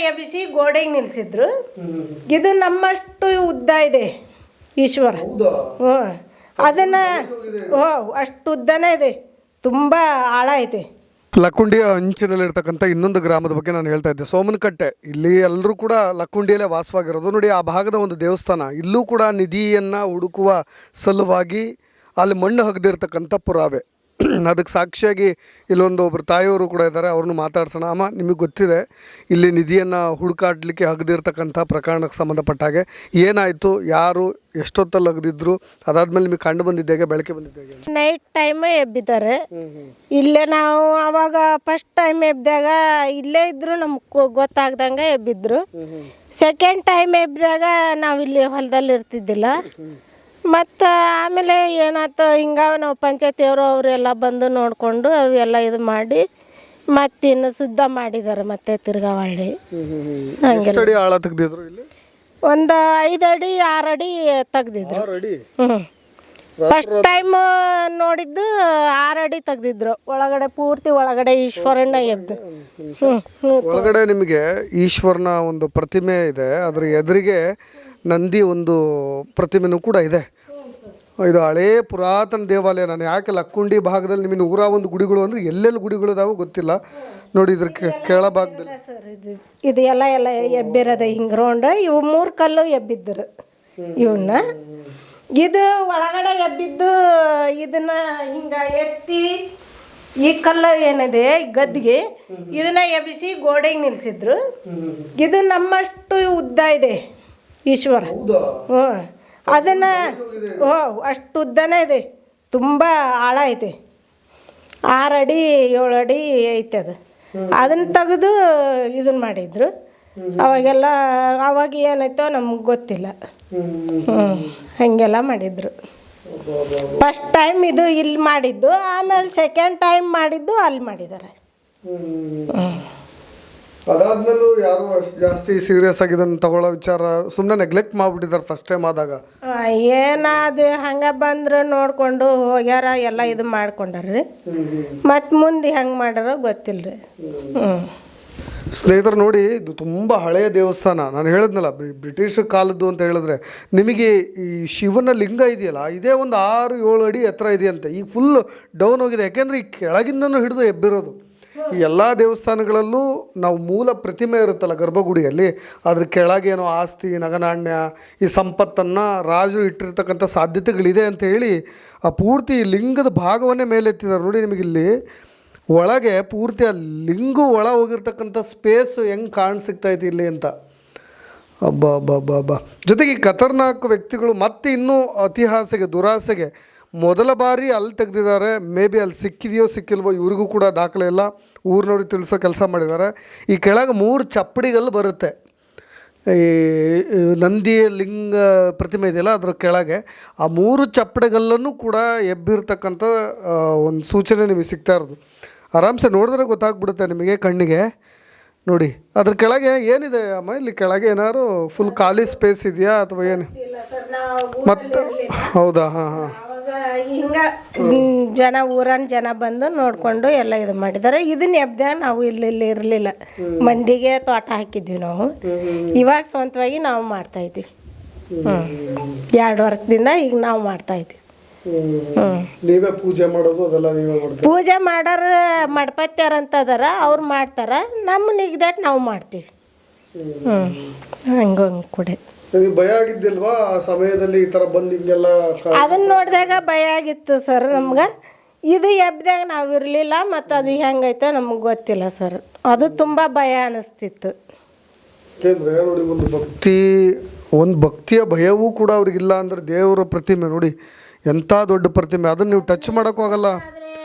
ಎಬ್ಬಿಸಿ ಗೋಡೆಗೆ ನಿಲ್ಲಿಸಿದ್ರು. ಇದು ನಮ್ಮಷ್ಟು ಉದ್ದ ಇದೆ ಈಶ್ವರ. ಹ್ಞೂ ಅದನ್ನು ಅಷ್ಟು ಉದ್ದನೇ ಇದೆ, ತುಂಬ ಆಳ ಐತೆ. ಲಕ್ಕುಂಡಿಯ ಅಂಚಿನಲ್ಲಿರ್ತಕ್ಕಂಥ ಇನ್ನೊಂದು ಗ್ರಾಮದ ಬಗ್ಗೆ ನಾನು ಹೇಳ್ತಾ ಇದ್ದೆ, ಸೋಮನಕಟ್ಟೆ. ಇಲ್ಲಿ ಎಲ್ಲರೂ ಕೂಡ ಲಕ್ಕುಂಡಿಯಲ್ಲೇ ವಾಸವಾಗಿರೋದು. ನೋಡಿ, ಆ ಭಾಗದ ಒಂದು ದೇವಸ್ಥಾನ. ಇಲ್ಲೂ ಕೂಡ ನಿಧಿಯನ್ನು ಹುಡುಕುವ ಸಲುವಾಗಿ ಅಲ್ಲಿ ಮಣ್ಣು ಹಗ್ದಿರ್ತಕ್ಕಂಥ ಪುರಾವೆ. ಅದಕ್ಕೆ ಸಾಕ್ಷಿಯಾಗಿ ಇಲ್ಲೊಂದು ಒಬ್ಬರು ತಾಯಿಯವರು ಕೂಡ ಇದ್ದಾರೆ, ಅವ್ರನ್ನ ಮಾತಾಡ್ಸೋಣ. ಅಮ್ಮ, ನಿಮಗೆ ಗೊತ್ತಿದೆ ಇಲ್ಲಿ ನಿಧಿಯನ್ನು ಹುಡುಕಾಡಲಿಕ್ಕೆ ಹಗ್ದಿರ್ತಕ್ಕಂಥ ಪ್ರಕರಣಕ್ಕೆ ಸಂಬಂಧಪಟ್ಟ ಹಾಗೆ ಏನಾಯಿತು, ಯಾರು ಎಷ್ಟೊತ್ತಲ್ಲಿ ಹಗ್ದಿದ್ರು, ಅದಾದ್ಮೇಲೆ ನಿಮಗೆ ಕಂಡು ಬಂದಿದ್ದೇಗೆ, ಬೆಳಕೆ ಬಂದಿದ್ದೇಗೆ? ನೈಟ್ ಟೈಮೇ ಎಬ್ಬಿದ್ದಾರೆ ಇಲ್ಲೇ. ನಾವು ಅವಾಗ ಫಸ್ಟ್ ಟೈಮ್ ಎಬ್ಬಿದಾಗ ಇಲ್ಲೇ ಇದ್ರು, ನಮ್ಗೆ ಗೊತ್ತಾಗ್ದಂಗೆ ಎಬ್ಬಿದ್ರು. ಸೆಕೆಂಡ್ ಟೈಮ್ ಎಬ್ಬಿದಾಗ ನಾವು ಇಲ್ಲಿ ಹೊಲದಲ್ಲಿ ಇರ್ತಿದ್ದಿಲ್ಲ. ಮತ್ತು ಆಮೇಲೆ ಏನಾಯ್ತು, ಹಿಂಗೆ ನಾವು ಪಂಚಾಯತಿಯವರು ಅವರೆಲ್ಲ ಬಂದು ನೋಡಿಕೊಂಡು ಅವೆಲ್ಲ ಇದು ಮಾಡಿ ಮತ್ತಿನ್ನು ಶುದ್ಧ ಮಾಡಿದ್ದಾರೆ. ಮತ್ತೆ ತಿರ್ಗಾ ಹೊಳ್ಳಿ ಹಂಗೆ ಆಳ ತೆಗ್ದಿದ್ರು ಇಲ್ಲಿ ಒಂದು 5 ಅಡಿ 6 ಅಡಿ ತೆಗ್ದಿದ್ರು. ಫಸ್ಟ್ ಟೈಮ್ ನೋಡಿದ್ದು 6 ಅಡಿ ತೆಗ್ದಿದ್ರು. ಒಳಗಡೆ ಪೂರ್ತಿ ಒಳಗಡೆ ಈಶ್ವರನ ಎಬ್ದು. ಒಳಗಡೆ ನಿಮಗೆ ಈಶ್ವರನ ಒಂದು ಪ್ರತಿಮೆ ಇದೆ, ಅದ್ರ ಎದುರಿಗೆ ನಂದಿ ಒಂದು ಪ್ರತಿಮೆನೂ ಕೂಡ ಇದೆ. ಇದು ಹಳೇ ಪುರಾತನ ದೇವಾಲಯ. ನಾನು ಯಾಕೆ ಲಕ್ಕುಂಡಿ ಭಾಗದಲ್ಲಿ ನಿಮಗೆ 101 ಗುಡಿಗಳು ಅಂದರೆ ಎಲ್ಲೆಲ್ಲಿ ಗುಡಿಗಳು ಇದಾವೆ ಗೊತ್ತಿಲ್ಲ. ನೋಡಿ, ಇದ್ರ ಕೆಳಭಾಗದಲ್ಲಿ ಸರ್ ಇದು ಎಲ್ಲ ಎಬ್ಬಿರೋದು ಹಿಂಗೆ ರೌಂಡ್. ಇವು 3 ಕಲ್ಲು ಎಬ್ಬಿದ್ದರು ಇವನ್ನ. ಇದು ಒಳಗಡೆ ಎಬ್ಬಿದ್ದು ಇದನ್ನ ಹಿಂಗೆ ಎತ್ತಿ ಈ ಕಲ್ಲು ಏನಿದೆ ಗದ್ದಿಗೆ ಇದನ್ನ ಎಬ್ಬಿಸಿ ಗೋಡೆಗೆ ನಿಲ್ಲಿಸಿದ್ರು. ಇದು ನಮ್ಮಷ್ಟು ಉದ್ದ ಇದೆ ಈಶ್ವರ. ಹ್ಞೂ ಅದನ್ನು ಅಷ್ಟು ಉದ್ದನೇ ಇದೆ, ತುಂಬ ಆಳ ಐತೆ. 6 ಅಡಿ 7 ಅಡಿ ಐತೆ ಅದು. ಅದನ್ನು ತೆಗೆದು ಇದನ್ನು ಮಾಡಿದ್ರು. ಅವಾಗೆಲ್ಲ ಅವಾಗ ಏನಾಯ್ತೋ ನಮ್ಗೆ ಗೊತ್ತಿಲ್ಲ. ಹಾಗೆಲ್ಲ ಮಾಡಿದ್ರು. ಫಸ್ಟ್ ಟೈಮ್ ಇದು ಇಲ್ಲಿ ಮಾಡಿದ್ದು, ಆಮೇಲೆ ಸೆಕೆಂಡ್ ಟೈಮ್ ಮಾಡಿದ್ದು ಅಲ್ಲಿ ಮಾಡಿದ್ದಾರೆ. ಅದಾದ್ಮೇಲೂ ಯಾರು ಅಷ್ಟು ಜಾಸ್ತಿ ಸೀರಿಯಸ್ ಆಗಿದ್ದನ್ನು ತಗೊಳ್ಳೋ ವಿಚಾರ ಸುಮ್ಮನೆ ನೆಗ್ಲೆಕ್ಟ್ ಮಾಡಿಬಿಟ್ಟಿದ್ದಾರೆ ಫಸ್ಟ್ ಟೈಮ್ ಆದಾಗ. ಏನಾದು ಹಂಗೆ ಬಂದ್ರೆ ನೋಡಿಕೊಂಡು ಹೋಗ್ಯಾರ, ಎಲ್ಲ ಇದು ಮಾಡ್ಕೊಂಡಾರ್ರಿ. ಮತ್ತು ಮುಂದೆ ಹೆಂಗೆ ಮಾಡ್ಯಾರೋ ಗೊತ್ತಿಲ್ಲ ರೀ. ಸ್ನೇಹಿತರು ನೋಡಿ, ಇದು ತುಂಬ ಹಳೆಯ ದೇವಸ್ಥಾನ. ನಾನು ಹೇಳಿದ್ನಲ್ಲ, ಬ್ರಿಟಿಷ್ ಕಾಲದ್ದು ಅಂತ ಹೇಳಿದ್ರೆ, ನಿಮಗೆ ಈ ಶಿವನ ಲಿಂಗ ಇದೆಯಲ್ಲ, ಇದೇ ಒಂದು 6-7 ಅಡಿ ಎತ್ತರ ಇದೆಯಂತೆ. ಈಗ ಫುಲ್ ಡೌನ್ ಹೋಗಿದೆ, ಯಾಕೆಂದರೆ ಈ ಕೆಳಗಿಂದನೂ ಹಿಡಿದು ಎಬ್ಬಿರೋದು. ಈ ಎಲ್ಲ ದೇವಸ್ಥಾನಗಳಲ್ಲೂ ನಾವು ಮೂಲ ಪ್ರತಿಮೆ ಇರುತ್ತಲ್ಲ ಗರ್ಭಗುಡಿಯಲ್ಲಿ, ಅದ್ರ ಕೆಳಗೇನೋ ಆಸ್ತಿ, ನಗನಾಣ್ಯ, ಈ ಸಂಪತ್ತನ್ನು ರಾಜರು ಇಟ್ಟಿರ್ತಕ್ಕಂಥ ಸಾಧ್ಯತೆಗಳಿದೆ ಅಂತ ಹೇಳಿ ಆ ಪೂರ್ತಿ ಲಿಂಗದ ಭಾಗವನ್ನೇ ಮೇಲೆತ್ತಿದ್ದಾರೆ. ನೋಡಿ, ನಿಮಗಿಲ್ಲಿ ಒಳಗೆ ಪೂರ್ತಿ ಆ ಲಿಂಗು ಒಳ ಹೋಗಿರ್ತಕ್ಕಂಥ ಸ್ಪೇಸು ಹೆಂಗೆ ಕಾಣಿಸಿಕ್ತೈತಿ ಇಲ್ಲಿ ಅಂತ. ಅಬ್ಬಾ. ಜೊತೆಗೆ ಈ ಖತರ್ನಾಕ್ ವ್ಯಕ್ತಿಗಳು ಮತ್ತೆ ಇನ್ನೂ ಇತಿಹಾಸಗೆ ದುರಾಸೆಗೆ ಮೊದಲ ಬಾರಿ ಅಲ್ಲಿ ತೆಗೆದಿದ್ದಾರೆ. ಮೇ ಬಿ ಅಲ್ಲಿ ಸಿಕ್ಕಿದೆಯೋ ಸಿಕ್ಕಿಲ್ವೋ ಇವ್ರಿಗೂ ಕೂಡ ದಾಖಲೆ ಇಲ್ಲ. ಊರಿನವ್ರಿಗೆ ತಿಳಿಸೋ ಕೆಲಸ ಮಾಡಿದ್ದಾರೆ. ಈ ಕೆಳಗೆ 3 ಚಪ್ಪಡಿಗಳು ಬರುತ್ತೆ. ಈ ನಂದಿ ಲಿಂಗ ಪ್ರತಿಮೆ ಇದೆಯಲ್ಲ, ಅದ್ರ ಕೆಳಗೆ ಆ 3 ಚಪ್ಪಡಿಗಲ್ಲೂ ಕೂಡ ಎಬ್ಬಿರ್ತಕ್ಕಂಥ ಒಂದು ಸೂಚನೆ ನಿಮಗೆ ಸಿಗ್ತಾ ಇರೋದು. ಆರಾಮ್ಸೆ ನೋಡಿದ್ರೆ ಗೊತ್ತಾಗ್ಬಿಡುತ್ತೆ ನಿಮಗೆ ಕಣ್ಣಿಗೆ. ನೋಡಿ, ಅದ್ರ ಕೆಳಗೆ ಏನಿದೆ ಅಮ್ಮ? ಇಲ್ಲಿ ಕೆಳಗೆ ಏನಾದ್ರು ಫುಲ್ ಖಾಲಿ ಸ್ಪೇಸ್ ಇದೆಯಾ ಅಥವಾ ಏನು? ಮತ್ತು ಹೌದಾ? ಹಾಂ. ಹಿಂಗ ಊರನ್ ಜನ ಬಂದು ನೋಡ್ಕೊಂಡು ಎಲ್ಲ ಇದು ಮಾಡಿದ್ದಾರೆ. ಇದನ್ನ ಎಬ್ದಾಗ ನಾವು ಇಲ್ಲಿ ಇರಲಿಲ್ಲ, ಮಂದಿಗೆ ತೋಟ ಹಾಕಿದ್ವಿ ನಾವು. ಇವಾಗ ಸ್ವಂತವಾಗಿ ನಾವು ಮಾಡ್ತಾಯಿದ್ವಿ. 2 ವರ್ಷದಿಂದ ಈಗ ನಾವು ಮಾಡ್ತಾಯಿದ್ವಿ. ನೀವೇ ಪೂಜೆ ಮಾಡೋದು ಅದೆಲ್ಲ ನೀವೇ ಮಾಡ್ತೀವಿ? ಪೂಜೆ ಮಾಡೋರು ಮಡ್ಪತ್ಯಾರ ಅಂತ ಅದಾರ, ಅವ್ರು ಮಾಡ್ತಾರ. ನಮ್ಮ ನಿಗ್ದಾಟ್ ನಾವು ಮಾಡ್ತೀವಿ. ಹಂಗೆ ಕೂಡ ಭಯ ಆಗಿದ್ದಿಲ್ವಾ ಆ ಸಮಯದಲ್ಲಿ ಈ ಥರ ಬಂದು ಹಿಂಗೆಲ್ಲ? ಅದನ್ನ ನೋಡಿದಾಗ ಭಯ ಆಗಿತ್ತು ಸರ್ ನಮ್ಗೆ. ಇದು ಎಬ್ದಾಗ ನಾವು ಇರಲಿಲ್ಲ, ಮತ್ತು ಅದು ಹೆಂಗೈತೆ ನಮಗೆ ಗೊತ್ತಿಲ್ಲ ಸರ್. ಅದು ತುಂಬ ಭಯ ಅನ್ನಿಸ್ತಿತ್ತು. ಯಾಕೆಂದರೆ ನೋಡಿ, ಒಂದು ಭಕ್ತಿಯ ಭಯವೂ ಕೂಡ ಅವ್ರಿಗಿಲ್ಲ. ಅಂದರೆ ದೇವರ ಪ್ರತಿಮೆ ನೋಡಿ, ಎಂಥ ದೊಡ್ಡ ಪ್ರತಿಮೆ, ಅದನ್ನು ನೀವು ಟಚ್ ಮಾಡೋಕ್ಕಾಗಲ್ಲ.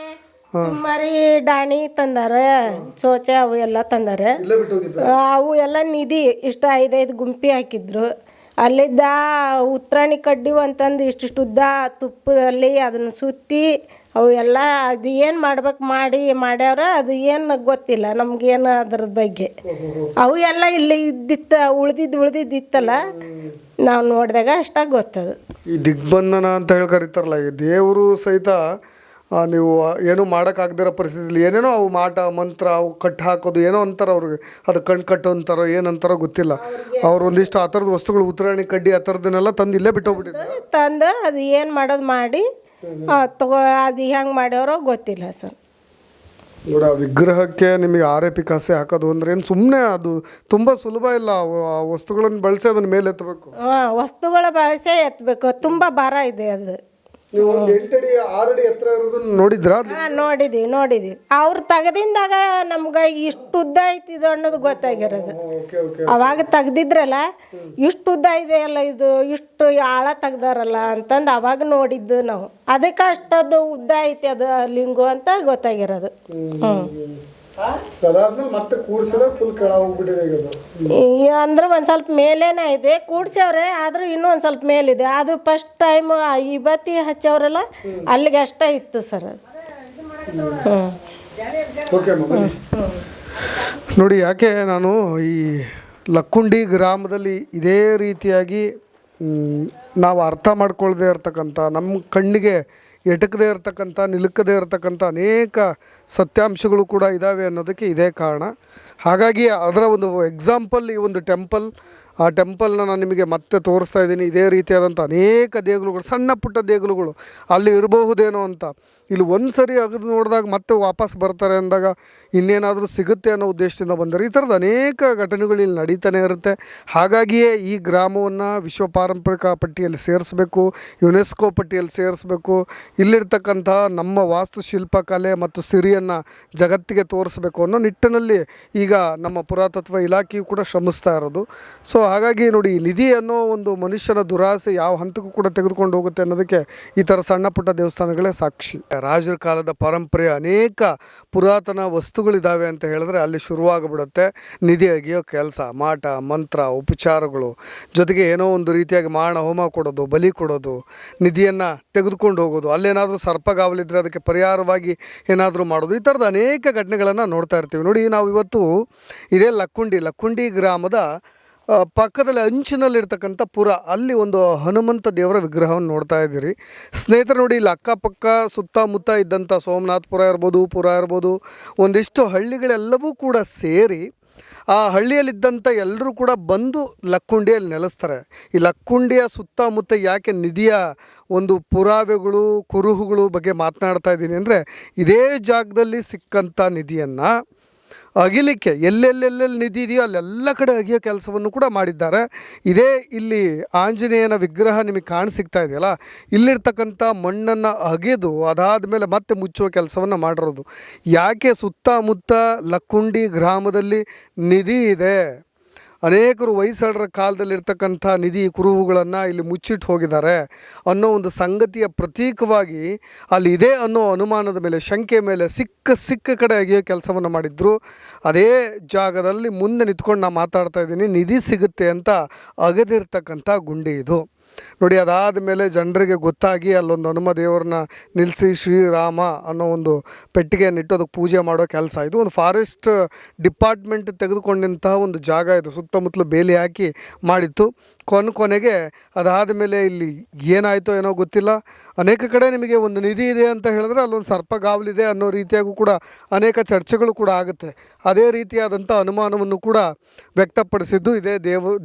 ಸುಮಾರಿ ಡಾಣಿ ತಂದಾರ, ಚೋಚೆ ಅವು ಎಲ್ಲ ತಂದಾರ. ಅವು ಎಲ್ಲ ನಿಧಿ ಇಷ್ಟ 5-5 ಗುಂಪಿ ಹಾಕಿದ್ರು. ಅಲ್ಲಿದ್ದ ಉತ್ರಾಣಿ ಕಡ್ಡಿ ಅಂತಂದು ಇಷ್ಟಿಷ್ಟು ಉದ್ದ ತುಪ್ಪದಲ್ಲಿ ಅದನ್ನು ಸುತ್ತಿ ಅವು ಎಲ್ಲ ಅದು ಏನು ಮಾಡ್ಬೇಕು ಮಾಡ್ಯಾರ. ಅದು ಏನು ಗೊತ್ತಿಲ್ಲ ನಮಗೇನು ಅದ್ರದ್ದು ಬಗ್ಗೆ. ಅವು ಎಲ್ಲ ಇಲ್ಲಿ ಉಳ್ದಿದ್ದಿತ್ತಲ್ಲ, ನಾವು ನೋಡಿದಾಗ ಅಷ್ಟಾಗಿ ಗೊತ್ತದು. ಈ ದಿಗ್ಬಂಧನ ಅಂತ ಹೇಳಿ ಕರೀತಾರಲ್ಲ, ಈ ದೇವರು ಸಹಿತ ನೀವು ಏನೂ ಮಾಡೋಕ್ಕಾಗದಿರೋ ಪರಿಸ್ಥಿತಿಲಿ ಏನೇನೋ ಅವು ಮಾಟ ಮಂತ್ರ ಅವು ಕಟ್ಟು ಹಾಕೋದು ಏನೋ ಅಂತಾರೆ ಅವ್ರಿಗೆ, ಅದು ಕಣ್ಣು ಕಟ್ಟು ಅಂತಾರೋ ಏನಂತಾರೋ ಗೊತ್ತಿಲ್ಲ. ಅವ್ರು ಒಂದಿಷ್ಟು ಆ ಥರದ ವಸ್ತುಗಳು ಉತ್ತರಾಣಿ ಕಡ್ಡಿ ಆ ಥರದನ್ನೆಲ್ಲ ತಂದು ಇಲ್ಲೇ ಬಿಟ್ಟೋಗ್ಬಿಟ್ಟಿದ್ರು. ತಂದು ಅದು ಏನು ಮಾಡೋದು ಮಾಡಿ ತಗೋ, ಅದು ಹೆಂಗೆ ಮಾಡ್ಯಾರೋ ಗೊತ್ತಿಲ್ಲ ಸರ್. ನೋಡಿ ಆ ವಿಗ್ರಹಕ್ಕೆ ನಿಮಗೆ ಆರೋಪಿ ಕಾಸೆ ಹಾಕೋದು ಅಂದ್ರೆ ಏನು ಸುಮ್ಮನೆ, ಅದು ತುಂಬ ಸುಲಭ ಇಲ್ಲ. ಆ ವಸ್ತುಗಳನ್ನು ಬಳಸಿ ಅದನ್ನ ಮೇಲೆ ಎತ್ತಬೇಕು. ವಸ್ತುಗಳ ಬಳಸೇ ಎತ್ತಬೇಕು, ತುಂಬ ಭಾರ ಇದೆ ಅದು. ನೀವು ಒಂದು 8 ಅಡಿ 6 ಅಡಿ ಎತ್ತರ ಇರೋದನ್ನ ನೋಡಿದ್ರಾ? ನೋಡಿದ್ವಿ ಅವ್ರು ತೆಗೆದಿಂದಾಗ ನಮ್ಗೆ ಇಷ್ಟು ಉದ್ದ ಐತಿದು ಅನ್ನೋದು ಗೊತ್ತಾಗಿರೋದು. ಅವಾಗ ತೆಗ್ದಿದ್ರಲ್ಲ ಇಷ್ಟು ಉದ್ದ ಇದೆಯಲ್ಲ, ಇದು ಇಷ್ಟು ಆಳ ತೆಗ್ದಾರಲ್ಲ ಅಂತಂದು ಅವಾಗ ನೋಡಿದ್ದು ನಾವು. ಅದಕ್ಕೆ ಅಷ್ಟದು ಉದ್ದ ಐತಿ ಅದು ಲಿಂಗು ಅಂತ ಗೊತ್ತಾಗಿರೋದು. ಅದಾದ್ಮೇಲೆ ಮತ್ತೆ ಕೂರ್ಸಿದ ಫುಲ್ ಕೆಳ ಹೋಗ್ಬಿಟ್ಟಿದೆ ಈಗ. ಅಂದ್ರೆ ಒಂದು ಸ್ವಲ್ಪ ಮೇಲೇನೆ ಇದೆ, ಕೂಡ್ಸವ್ರೆ ಆದ್ರೂ ಇನ್ನೂ ಒಂದು ಸ್ವಲ್ಪ ಮೇಲಿದೆ. ಅದು ಫಸ್ಟ್ ಟೈಮ್ ಈ ಬತ್ತಿ ಹಚ್ಚವ್ರಲ್ಲ ಅಲ್ಲಿಗೆ ಅಷ್ಟೇ ಇತ್ತು ಸರ್ ಅದು. ಓಕೆ ನೋಡಿ, ಯಾಕೆ ನಾನು ಈ ಲಕ್ಕುಂಡಿ ಗ್ರಾಮದಲ್ಲಿ ಇದೇ ರೀತಿಯಾಗಿ ನಾವು ಅರ್ಥ ಮಾಡ್ಕೊಳ್ದೇ ಇರ್ತಕ್ಕಂಥ, ನಮ್ಮ ಕಣ್ಣಿಗೆ ಎಟಕದೇ ಇರತಕ್ಕಂಥ, ನಿಲುಕದೇ ಇರತಕ್ಕಂಥ ಅನೇಕ ಸತ್ಯಾಂಶಗಳು ಕೂಡ ಇದ್ದಾವೆ ಅನ್ನೋದಕ್ಕೆ ಇದೇ ಕಾರಣ. ಹಾಗಾಗಿ ಅದರ ಒಂದು ಎಕ್ಸಾಂಪಲ್ ಈ ಒಂದು ಟೆಂಪಲ್. ಆ ಟೆಂಪಲ್ನ ನಾನು ನಿಮಗೆ ಮತ್ತೆ ತೋರಿಸ್ತಾ ಇದ್ದೀನಿ. ಇದೇ ರೀತಿಯಾದಂಥ ಅನೇಕ ದೇಗುಲಗಳು, ಸಣ್ಣ ಪುಟ್ಟ ದೇಗುಲಗಳು ಅಲ್ಲಿ ಇರಬಹುದೇನೋ ಅಂತ. ಇಲ್ಲಿ ಒಂದು ಸರಿ ಅಗದು ನೋಡಿದಾಗ ಮತ್ತೆ ವಾಪಸ್ ಬರ್ತಾರೆ ಅಂದಾಗ ಇನ್ನೇನಾದರೂ ಸಿಗುತ್ತೆ ಅನ್ನೋ ಉದ್ದೇಶದಿಂದ ಬಂದರೆ ಈ ಥರದ ಅನೇಕ ಘಟನೆಗಳು ಇಲ್ಲಿ ನಡೀತಾನೆ ಇರುತ್ತೆ. ಹಾಗಾಗಿಯೇ ಈ ಗ್ರಾಮವನ್ನು ವಿಶ್ವ ಪಾರಂಪರಿಕ ಪಟ್ಟಿಯಲ್ಲಿ ಸೇರಿಸಬೇಕು, ಯುನೆಸ್ಕೋ ಪಟ್ಟಿಯಲ್ಲಿ ಸೇರಿಸಬೇಕು. ಇಲ್ಲಿರ್ತಕ್ಕಂಥ ನಮ್ಮ ವಾಸ್ತುಶಿಲ್ಪ ಕಲೆ ಮತ್ತು ಸಿರಿಯನ್ನು ಜಗತ್ತಿಗೆ ತೋರಿಸಬೇಕು ಅನ್ನೋ ನಿಟ್ಟಿನಲ್ಲಿ ಈಗ ನಮ್ಮ ಪುರಾತತ್ವ ಇಲಾಖೆಯು ಕೂಡ ಶ್ರಮಿಸ್ತಾ ಇರೋದು. ಸೊ ಹಾಗಾಗಿ ನೋಡಿ, ನಿಧಿ ಅನ್ನೋ ಒಂದು ಮನುಷ್ಯನ ದುರಾಸೆ ಯಾವ ಹಂತಕ್ಕೂ ಕೂಡ ತೆಗೆದುಕೊಂಡು ಹೋಗುತ್ತೆ ಅನ್ನೋದಕ್ಕೆ ಈ ಥರ ಸಣ್ಣ ಪುಟ್ಟ ದೇವಸ್ಥಾನಗಳೇ ಸಾಕ್ಷಿ. ರಾಜರ ಕಾಲದ ಪರಂಪರೆಯ ಅನೇಕ ಪುರಾತನ ವಸ್ತುಗಳಿದ್ದಾವೆ ಅಂತ ಹೇಳಿದ್ರೆ ಅಲ್ಲಿ ಶುರುವಾಗಿಬಿಡುತ್ತೆ ನಿಧಿ ಅಗಿಯೋ ಕೆಲಸ. ಮಾಟ ಮಂತ್ರ ಉಪಚಾರಗಳು ಜೊತೆಗೆ ಏನೋ ಒಂದು ರೀತಿಯಾಗಿ ಮಾರಣ ಹೋಮ ಕೊಡೋದು, ಬಲಿ ಕೊಡೋದು, ನಿಧಿಯನ್ನು ತೆಗೆದುಕೊಂಡು ಹೋಗೋದು, ಅಲ್ಲೇನಾದರೂ ಸರ್ಪಗಾವಲಿದ್ರೆ ಅದಕ್ಕೆ ಪರಿಹಾರವಾಗಿ ಏನಾದರೂ ಮಾಡೋದು, ಈ ಥರದ ಅನೇಕ ಘಟನೆಗಳನ್ನು ನೋಡ್ತಾ ಇರ್ತೀವಿ. ನೋಡಿ, ನಾವು ಇವತ್ತು ಇದೇ ಲಕ್ಕುಂಡಿ ಗ್ರಾಮದ ಪಕ್ಕದಲ್ಲಿ ಅಂಚಿನಲ್ಲಿರ್ತಕ್ಕಂಥ ಪುರ, ಅಲ್ಲಿ ಒಂದು ಹನುಮಂತ ದೇವರ ವಿಗ್ರಹವನ್ನು ನೋಡ್ತಾ ಇದ್ದೀರಿ ಸ್ನೇಹಿತರೆ. ನೋಡಿ, ಇಲ್ಲಿ ಅಕ್ಕಪಕ್ಕ ಸುತ್ತಮುತ್ತ ಇದ್ದಂಥ ಸೋಮನಾಥಪುರ ಇರ್ಬೋದು, ಪುರ ಇರ್ಬೋದು, ಒಂದಿಷ್ಟು ಹಳ್ಳಿಗಳೆಲ್ಲವೂ ಕೂಡ ಸೇರಿ ಆ ಹಳ್ಳಿಯಲ್ಲಿದ್ದಂಥ ಎಲ್ಲರೂ ಕೂಡ ಬಂದು ಲಕ್ಕುಂಡಿಯಲ್ಲಿ ನೆಲೆಸ್ತಾರೆ. ಈ ಲಕ್ಕುಂಡಿಯ ಸುತ್ತಮುತ್ತ ಯಾಕೆ ನಿಧಿಯ ಒಂದು ಪುರಾವೆಗಳು, ಕುರುಹುಗಳು ಬಗ್ಗೆ ಮಾತನಾಡ್ತಾ ಇದ್ದೀನಿ ಅಂದರೆ, ಇದೇ ಜಾಗದಲ್ಲಿ ಸಿಕ್ಕಂಥ ನಿಧಿಯನ್ನು ಅಗಿಲಿಕ್ಕೆ ಎಲ್ಲೆಲ್ಲೆಲ್ಲೆಲ್ಲಿ ನಿಧಿ ಇದೆಯೋ ಅಲ್ಲೆಲ್ಲ ಕಡೆ ಅಗಿಯೋ ಕೆಲಸವನ್ನು ಕೂಡ ಮಾಡಿದ್ದಾರೆ. ಇದೇ ಇಲ್ಲಿ ಆಂಜನೇಯನ ವಿಗ್ರಹ ನಿಮಗೆ ಕಾಣಿಸಿಗ್ತಾ ಇದೆಯಲ್ಲ, ಇಲ್ಲಿರ್ತಕ್ಕಂಥ ಮಣ್ಣನ್ನು ಅಗೆದು ಅದಾದ ಮೇಲೆ ಮತ್ತೆ ಮುಚ್ಚುವ ಕೆಲಸವನ್ನು ಮಾಡಿರೋದು. ಯಾಕೆ ಸುತ್ತಮುತ್ತ ಲಕ್ಕುಂಡಿ ಗ್ರಾಮದಲ್ಲಿ ನಿಧಿ ಇದೆ, ಅನೇಕರು ಹೊಯ್ಸಳರ ಕಾಲದಲ್ಲಿರ್ತಕ್ಕಂಥ ನಿಧಿ ಕುರುಹುಗಳನ್ನು ಇಲ್ಲಿ ಮುಚ್ಚಿಟ್ಟು ಹೋಗಿದ್ದಾರೆ ಅನ್ನೋ ಒಂದು ಸಂಗತಿಯ ಪ್ರತೀಕವಾಗಿ ಅಲ್ಲಿ ಇದೆ ಅನ್ನೋ ಅನುಮಾನದ ಮೇಲೆ, ಶಂಕೆ ಮೇಲೆ ಸಿಕ್ಕ ಕಡೆ ಅಗಿಯೋ ಕೆಲಸವನ್ನು ಮಾಡಿದ್ರು. ಅದೇ ಜಾಗದಲ್ಲಿ ಮುಂದೆ ನಿಂತ್ಕೊಂಡು ನಾನು ಮಾತಾಡ್ತಾ ಇದ್ದೀನಿ, ನಿಧಿ ಸಿಗುತ್ತೆ ಅಂತ ಅಗೆದಿರ್ತಕ್ಕಂಥ ಗುಂಡಿ ಇದು. ನೋಡಿ, ಅದಾದ ಮೇಲೆ ಜನರಿಗೆ ಗೊತ್ತಾಗಿ ಅಲ್ಲೊಂದು ಹನುಮ ದೇವರನ್ನ ನಿಲ್ಲಿಸಿ ಶ್ರೀರಾಮ ಅನ್ನೋ ಒಂದು ಪೆಟ್ಟಿಗೆಯನ್ನಿಟ್ಟು ಅದಕ್ಕೆ ಪೂಜೆ ಮಾಡೋ ಕೆಲಸ. ಇದು ಒಂದು ಫಾರೆಸ್ಟ್ ಡಿಪಾರ್ಟ್ಮೆಂಟ್ ತೆಗೆದುಕೊಂಡಂತಹ ಒಂದು ಜಾಗ ಇದು. ಸುತ್ತಮುತ್ತಲು ಬೇಲಿ ಹಾಕಿ ಮಾಡಿತ್ತು. ಕೊನೆಗೆ ಅದಾದ ಮೇಲೆ ಇಲ್ಲಿ ಏನಾಯಿತೋ ಏನೋ ಗೊತ್ತಿಲ್ಲ, ಅನೇಕ ಕಡೆ ನಿಮಗೆ ಒಂದು ನಿಧಿ ಇದೆ ಅಂತ ಹೇಳಿದ್ರೆ ಅಲ್ಲೊಂದು ಸರ್ಪಗಾವಲಿದೆ ಅನ್ನೋ ರೀತಿಯಾಗೂ ಕೂಡ ಅನೇಕ ಚರ್ಚೆಗಳು ಕೂಡ ಆಗುತ್ತೆ. ಅದೇ ರೀತಿಯಾದಂಥ ಅನುಮಾನವನ್ನು ಕೂಡ ವ್ಯಕ್ತಪಡಿಸಿದ್ದು ಇದೇ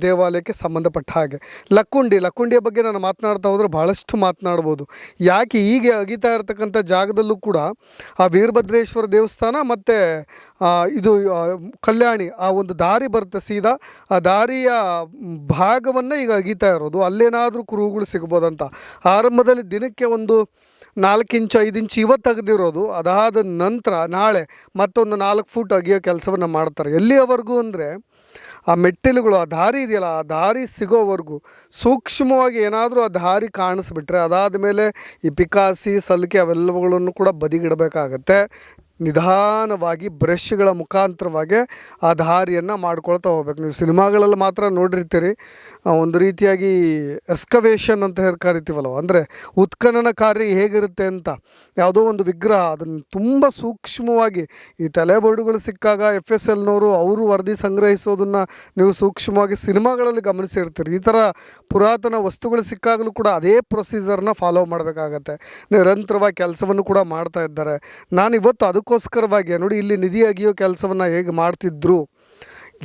ದೇವಾಲಯಕ್ಕೆ ಸಂಬಂಧಪಟ್ಟ ಹಾಗೆ. ಲಕ್ಕುಂಡಿಯ ಬಗ್ಗೆ ನಾನು ಮಾತನಾಡ್ತಾ ಹೋದರೆ ಭಾಳಷ್ಟು ಮಾತನಾಡ್ಬೋದು. ಯಾಕೆ ಹೀಗೆ ಅಗಿತಾ ಇರತಕ್ಕಂಥ ಜಾಗದಲ್ಲೂ ಕೂಡ ಆ ವೀರಭದ್ರೇಶ್ವರ ದೇವಸ್ಥಾನ ಮತ್ತು ಇದು ಕಲ್ಯಾಣಿ ಆ ಒಂದು ದಾರಿ ಬರುತ್ತೆ ಸೀದಾ, ಆ ದಾರಿಯ ಭಾಗವನ್ನು ಈಗ ಅಗಿತಾ ಇರೋದು. ಅಲ್ಲೇನಾದರೂ ಕುರುಹುಗಳು ಸಿಗ್ಬೋದಂತ. ಆರಂಭದಲ್ಲಿ ದಿನಕ್ಕೆ ಒಂದು 4 ಇಂಚು 5 ಇಂಚು ಇವತ್ತು ತೆಗೆದಿರೋದು, ಅದಾದ ನಂತರ ನಾಳೆ ಮತ್ತೊಂದು 4 ಫೂಟ್ ಅಗಿಯೋ ಕೆಲಸವನ್ನು ಮಾಡ್ತಾರೆ. ಎಲ್ಲಿಯವರೆಗೂ ಅಂದರೆ ಆ ಮೆಟ್ಟಿಲುಗಳು, ಆ ದಾರಿ ಇದೆಯಲ್ಲ, ಆ ದಾರಿ ಸಿಗೋವರೆಗೂ ಸೂಕ್ಷ್ಮವಾಗಿ ಏನಾದರೂ ಆ ದಾರಿ ಕಾಣಿಸ್ಬಿಟ್ರೆ ಅದಾದ ಮೇಲೆ ಈ ಪಿಕಾಸಿ ಸಲಿಕೆ ಅವೆಲ್ಲವುಗಳನ್ನು ಕೂಡ ಬದಿಗಿಡಬೇಕಾಗತ್ತೆ. ನಿಧಾನವಾಗಿ ಬ್ರಷ್ಗಳ ಮುಖಾಂತರವಾಗಿ ಆ ದಾರಿಯನ್ನು ಮಾಡ್ಕೊಳ್ತಾ ಹೋಗ್ಬೇಕು. ನೀವು ಸಿನಿಮಾಗಳಲ್ಲಿ ಮಾತ್ರ ನೋಡಿರ್ತೀರಿ, ಒಂದು ರೀತಿಯಾಗಿ ಎಸ್ಕವೇಷನ್ ಅಂತ ಕರಿತೀವಲ್ಲ, ಅಂದರೆ ಉತ್ಖನನ ಕಾರ್ಯ ಹೇಗಿರುತ್ತೆ ಅಂತ. ಯಾವುದೋ ಒಂದು ವಿಗ್ರಹ ಅದನ್ನು ತುಂಬ ಸೂಕ್ಷ್ಮವಾಗಿ, ಈ ತಲೆಬೋರ್ಡುಗಳು ಸಿಕ್ಕಾಗ FSLನವರು ಅವರು ವರದಿ ಸಂಗ್ರಹಿಸೋದನ್ನು ನೀವು ಸೂಕ್ಷ್ಮವಾಗಿ ಸಿನಿಮಾಗಳಲ್ಲಿ ಗಮನಿಸಿರ್ತೀರಿ. ಈ ಥರ ಪುರಾತನ ವಸ್ತುಗಳು ಸಿಕ್ಕಾಗಲೂ ಕೂಡ ಅದೇ ಪ್ರೊಸೀಜರ್ನ ಫಾಲೋ ಮಾಡಬೇಕಾಗತ್ತೆ. ನಿರಂತರವಾಗಿ ಕೆಲಸವನ್ನು ಕೂಡ ಮಾಡ್ತಾ ಇದ್ದಾರೆ. ನಾನು ಇವತ್ತು ಅದಕ್ಕೋಸ್ಕರವಾಗಿ ನೋಡಿ, ಇಲ್ಲಿ ನಿಧಿ ಅಗಿಯೋ ಕೆಲಸವನ್ನು ಹೇಗೆ ಮಾಡ್ತಿದ್ರು,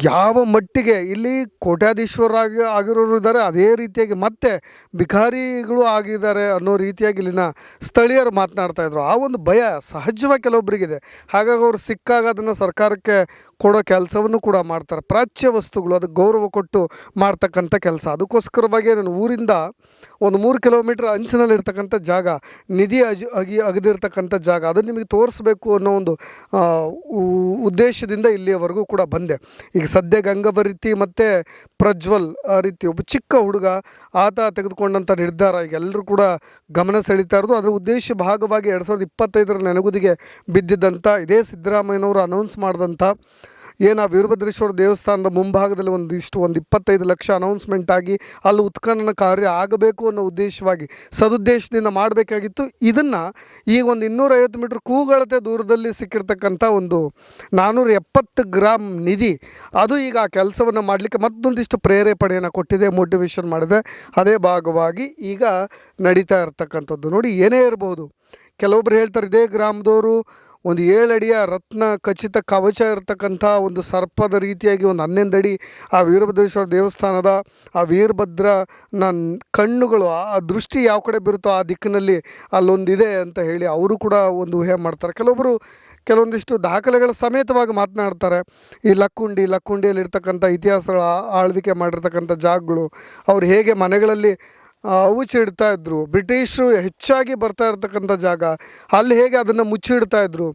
ಯಾವ ಮಟ್ಟಿಗೆ ಇಲ್ಲಿ ಕೋಟ್ಯಾಧೀಶ್ವರಾಗಿ ಆಗಿರೋರು ಇದ್ದಾರೆ, ಅದೇ ರೀತಿಯಾಗಿ ಮತ್ತೆ ಭಿಕಾರಿಗಳು ಆಗಿದ್ದಾರೆ ಅನ್ನೋ ರೀತಿಯಾಗಿ ಇಲ್ಲಿನ ಸ್ಥಳೀಯರು ಮಾತನಾಡ್ತಾಯಿದ್ರು. ಆ ಒಂದು ಭಯ ಸಹಜವಾಗಿ ಕೆಲವೊಬ್ಬರಿಗಿದೆ. ಹಾಗಾಗಿ ಅವರು ಸಿಕ್ಕಾಗ ಅದನ್ನು ಸರ್ಕಾರಕ್ಕೆ ಕೊಡೋ ಕೆಲಸವನ್ನು ಕೂಡ ಮಾಡ್ತಾರೆ. ಪ್ರಾಚ್ಯ ವಸ್ತುಗಳು ಅದಕ್ಕೆ ಗೌರವ ಕೊಟ್ಟು ಮಾಡ್ತಕ್ಕಂಥ ಕೆಲಸ. ಅದಕ್ಕೋಸ್ಕರವಾಗಿ ನಾನು ಊರಿಂದ ಒಂದು 3 ಕಿಲೋಮೀಟ್ರ್ ಅಂಚಿನಲ್ಲಿರ್ತಕ್ಕಂಥ ಜಾಗ, ನಿಧಿ ಅಗದಿರ್ತಕ್ಕಂಥ ಜಾಗ, ಅದನ್ನು ನಿಮಗೆ ತೋರಿಸ್ಬೇಕು ಅನ್ನೋ ಒಂದು ಉದ್ದೇಶದಿಂದ ಇಲ್ಲಿಯವರೆಗೂ ಕೂಡ ಬಂದೆ. ಈಗ ಸದ್ಯ ಗಂಗಭರಿತಿ ಮತ್ತು ಪ್ರಜ್ವಲ್ ಆ ರೀತಿ ಒಬ್ಬ ಚಿಕ್ಕ ಹುಡುಗ, ಆತ ತೆಗೆದುಕೊಂಡಂಥ ನಿರ್ಧಾರ ಈಗ ಎಲ್ಲರೂ ಕೂಡ ಗಮನ ಸೆಳೀತಾ ಇರೋದು. ಅದರ ಉದ್ದೇಶ ಭಾಗವಾಗಿ 2025 ನೆನಗುದಿಗೆ ಬಿದ್ದಿದ್ದಂಥ ಇದೇ ಸಿದ್ದರಾಮಯ್ಯನವರು ಅನೌನ್ಸ್ ಮಾಡಿದಂಥ ಏನು ಆ ವೀರಭದ್ರೇಶ್ವರ ದೇವಸ್ಥಾನದ ಮುಂಭಾಗದಲ್ಲಿ ಒಂದು 25 ಲಕ್ಷ ಅನೌನ್ಸ್ಮೆಂಟ್ ಆಗಿ ಅಲ್ಲಿ ಉತ್ಖನನ ಕಾರ್ಯ ಆಗಬೇಕು ಅನ್ನೋ ಉದ್ದೇಶವಾಗಿ ಸದುದ್ದೇಶದಿಂದ ಮಾಡಬೇಕಾಗಿತ್ತು. ಇದನ್ನು ಈಗ ಒಂದು 250 ಮೀಟ್ರ್ ಕೂಗಳತೆ ದೂರದಲ್ಲಿ ಸಿಕ್ಕಿರ್ತಕ್ಕಂಥ ಒಂದು 470 ಗ್ರಾಮ್ ನಿಧಿ, ಅದು ಈಗ ಆ ಕೆಲಸವನ್ನು ಮಾಡಲಿಕ್ಕೆ ಮತ್ತೊಂದಿಷ್ಟು ಪ್ರೇರೇಪಣೆಯನ್ನು ಕೊಟ್ಟಿದೆ, ಮೋಟಿವೇಶನ್ ಮಾಡಿದೆ. ಅದೇ ಭಾಗವಾಗಿ ಈಗ ನಡೀತಾ ಇರ್ತಕ್ಕಂಥದ್ದು. ನೋಡಿ, ಏನೇ ಇರ್ಬೋದು, ಕೆಲವೊಬ್ರು ಹೇಳ್ತಾರೆ ಇದೇ ಗ್ರಾಮದವರು ಒಂದು 7 ಅಡಿಯ ರತ್ನ ಖಚಿತ ಕವಚ ಇರತಕ್ಕಂಥ ಒಂದು ಸರ್ಪದ ರೀತಿಯಾಗಿ ಒಂದು 11 ಅಡಿ ಆ ವೀರಭದ್ರೇಶ್ವರ ದೇವಸ್ಥಾನದ ಆ ವೀರಭದ್ರನ ಕಣ್ಣುಗಳು, ಆ ದೃಷ್ಟಿ ಯಾವ ಕಡೆ ಬರುತ್ತೋ ಆ ದಿಕ್ಕಿನಲ್ಲಿ ಅಲ್ಲೊಂದಿದೆ ಅಂತ ಹೇಳಿ ಅವರು ಕೂಡ ಒಂದು ಊಹೆ ಮಾಡ್ತಾರೆ. ಕೆಲವೊಂದಿಷ್ಟು ದಾಖಲೆಗಳ ಸಮೇತವಾಗಿ ಮಾತನಾಡ್ತಾರೆ. ಈ ಲಕ್ಕುಂಡಿಯಲ್ಲಿರ್ತಕ್ಕಂಥ ಇತಿಹಾಸಗಳ ಆಳ್ವಿಕೆ ಮಾಡಿರ್ತಕ್ಕಂಥ ಜಾಗಗಳು, ಅವ್ರು ಹೇಗೆ ಮನೆಗಳಲ್ಲಿ ಮುಚ್ಚಿಡ್ತಾ ಇದ್ರು, ಬ್ರಿಟಿಷರು ಹೆಚ್ಚಾಗಿ ಬರ್ತಾ ಇರ್ತಕ್ಕಂಥ ಜಾಗ, ಅಲ್ಲಿ ಹೇಗೆ ಅದನ್ನು ಮುಚ್ಚಿಡ್ತಾಯಿದ್ರು,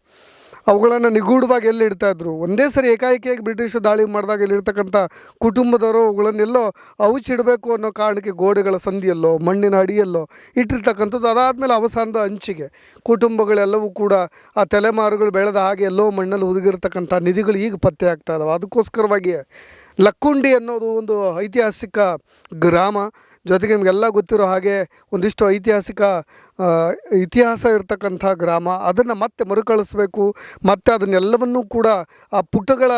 ಅವುಗಳನ್ನು ನಿಗೂಢವಾಗಿ ಎಲ್ಲಿ ಇಡ್ತಾಯಿದ್ರು. ಒಂದೇ ಸರಿ ಏಕಾಏಕಿಯಾಗಿ ಬ್ರಿಟಿಷರು ದಾಳಿ ಮಾಡಿದಾಗ ಇಲ್ಲಿರ್ತಕ್ಕಂಥ ಕುಟುಂಬದವರು ಅವುಗಳನ್ನೆಲ್ಲೋ ಅವುಚಿಡಬೇಕು ಅನ್ನೋ ಕಾರಣಕ್ಕೆ ಗೋಡೆಗಳ ಸಂದಿಯಲ್ಲೋ ಮಣ್ಣಿನ ಅಡಿಯಲ್ಲೋ ಇಟ್ಟಿರ್ತಕ್ಕಂಥದ್ದು. ಅದಾದಮೇಲೆ ಅವಸಾನದ ಅಂಚಿಗೆ ಕುಟುಂಬಗಳೆಲ್ಲವೂ ಕೂಡ ಆ ತಲೆಮಾರುಗಳು ಬೆಳೆದ ಹಾಗೆ ಎಲ್ಲೋ ಮಣ್ಣಲ್ಲಿ ಹುದುಗಿರ್ತಕ್ಕಂಥ ನಿಧಿಗಳು ಈಗ ಪತ್ತೆ ಆಗ್ತಾ ಇದ್ದಾವೆ. ಅದಕ್ಕೋಸ್ಕರವಾಗಿ ಲಕ್ಕುಂಡಿ ಅನ್ನೋದು ಒಂದು ಐತಿಹಾಸಿಕ ಗ್ರಾಮ. ಜೊತೆಗೆ ನಿಮಗೆಲ್ಲ ಗೊತ್ತಿರೋ ಹಾಗೆ ಒಂದಿಷ್ಟು ಐತಿಹಾಸಿಕ ಇತಿಹಾಸ ಇರತಕ್ಕಂಥ ಗ್ರಾಮ. ಅದನ್ನು ಮತ್ತೆ ಮರುಕಳಿಸ್ಬೇಕು, ಮತ್ತು ಅದನ್ನೆಲ್ಲವನ್ನೂ ಕೂಡ ಆ ಪುಟಗಳ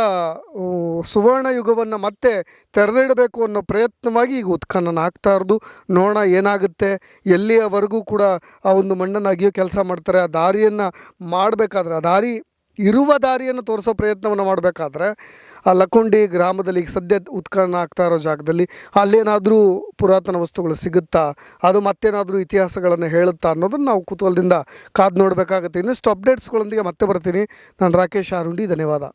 ಸುವರ್ಣ ಯುಗವನ್ನು ಮತ್ತೆ ತೆರೆದಿಡಬೇಕು ಅನ್ನೋ ಪ್ರಯತ್ನವಾಗಿ ಈಗ ಉತ್ಖನನ ಆಗ್ತಾ ಇರೋದು. ನೋಡೋಣ ಏನಾಗುತ್ತೆ. ಎಲ್ಲಿಯವರೆಗೂ ಕೂಡ ಆ ಒಂದು ಮಣ್ಣನ್ನು ಅಗಿಯೋ ಕೆಲಸ ಮಾಡ್ತಾರೆ. ಆ ದಾರಿಯನ್ನು ಮಾಡಬೇಕಾದ್ರೆ, ಆ ದಾರಿ ಇರುವ ದಾರಿಯನ್ನು ತೋರಿಸೋ ಪ್ರಯತ್ನವನ್ನು ಮಾಡಬೇಕಾದ್ರೆ ಆ ಲಕ್ಕುಂಡಿ ಗ್ರಾಮದಲ್ಲಿ ಈಗ ಸದ್ಯ ಉತ್ಖನನ ಆಗ್ತಾ ಇರೋ ಜಾಗದಲ್ಲಿ ಅಲ್ಲೇನಾದರೂ ಪುರಾತನ ವಸ್ತುಗಳು ಸಿಗುತ್ತಾ, ಅದು ಮತ್ತೇನಾದರೂ ಇತಿಹಾಸಗಳನ್ನು ಹೇಳುತ್ತಾ ಅನ್ನೋದನ್ನು ನಾವು ಕುತೂಹಲದಿಂದ ಕಾದು ನೋಡಬೇಕಾಗುತ್ತೆ. ಇನ್ನಷ್ಟು ಅಪ್ಡೇಟ್ಸ್ಗಳೊಂದಿಗೆ ಮತ್ತೆ ಬರ್ತೀನಿ. ನಾನು ರಾಕೇಶ್ ಆರುಂಡಿ, ಧನ್ಯವಾದ.